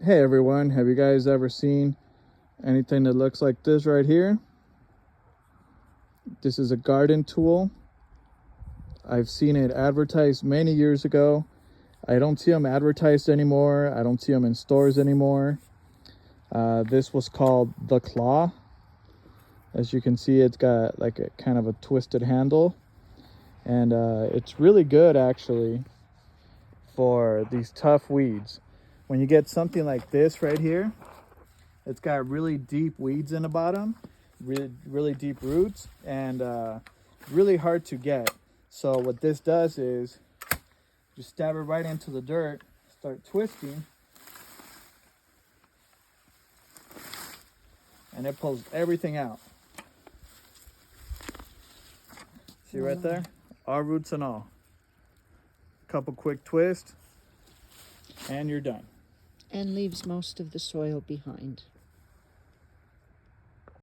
Hey everyone, have you guys ever seen anything that looks like this right here? This is a garden tool. I've seen it advertised many years ago. I don't see them advertised anymore. I don't see them in stores anymore. This was called the Claw. As you can see, it's got like a kind of a twisted handle, and it's really good actually for these tough weeds. When you get something like this right here, it's got really deep weeds in the bottom, really deep roots, and really hard to get. So what this does is just stab it right into the dirt, start twisting, and it pulls everything out. See right there? All roots and all. Couple quick twists, and you're done. And leaves most of the soil behind.